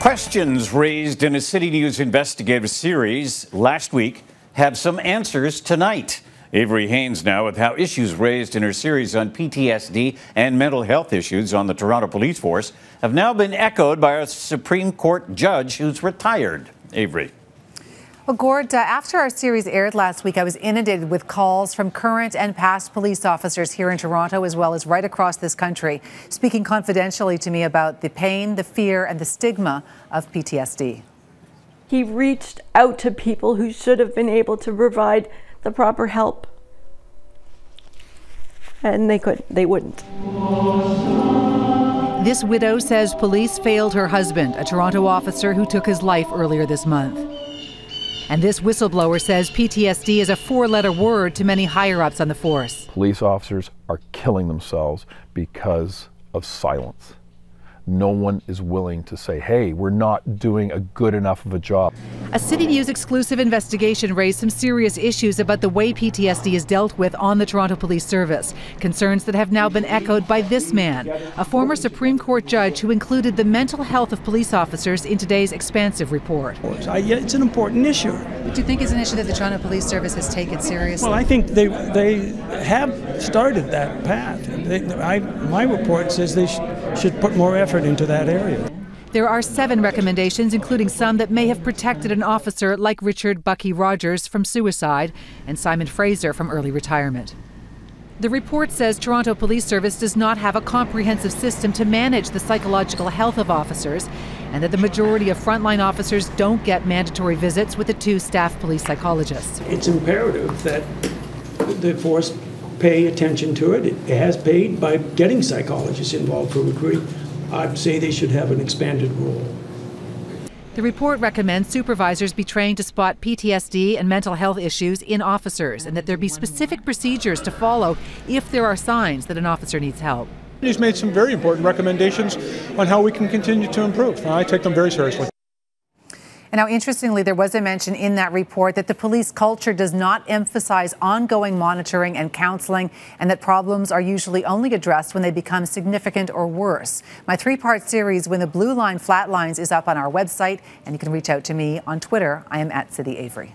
Questions raised in a CityNews investigative series last week have some answers tonight. Avery Haines now with how issues raised in her series on PTSD and mental health issues on the Toronto Police Force have now been echoed by a Supreme Court judge who's retired. Avery. Well, Gord, after our series aired last week, I was inundated with calls from current and past police officers here in Toronto, as well as right across this country, speaking confidentially to me about the pain, the fear, and the stigma of PTSD. He reached out to people who should have been able to provide the proper help, and they wouldn't. This widow says police failed her husband, a Toronto officer who took his life earlier this month. And this whistleblower says PTSD is a four-letter word to many higher-ups on the force. Police officers are killing themselves because of silence. No one is willing to say, hey, we're not doing a good enough of a job. A CityNews exclusive investigation raised some serious issues about the way PTSD is dealt with on the Toronto Police Service. Concerns that have now been echoed by this man, a former Supreme Court judge who included the mental health of police officers in today's expansive report. It's an important issue. Do you think it's an issue that the Toronto Police Service has taken seriously? Well, I think they have started that path. My report says they should put more effort into that area. There are 7 recommendations, including some that may have protected an officer like Richard Bucky Rogers from suicide and Simon Fraser from early retirement. The report says Toronto Police Service does not have a comprehensive system to manage the psychological health of officers, and that the majority of frontline officers don't get mandatory visits with the 2 staff police psychologists. It's imperative that the force pay attention to it. It has paid by getting psychologists involved for recruiting. I'd say they should have an expanded role. The report recommends supervisors be trained to spot PTSD and mental health issues in officers, and that there be specific procedures to follow if there are signs that an officer needs help. He's made some very important recommendations on how we can continue to improve, and I take them very seriously. And now, interestingly, there was a mention in that report that the police culture does not emphasize ongoing monitoring and counseling, and that problems are usually only addressed when they become significant or worse. My 3-part series, When the Blue Line Flatlines, is up on our website, and you can reach out to me on Twitter. I am @CityAvery.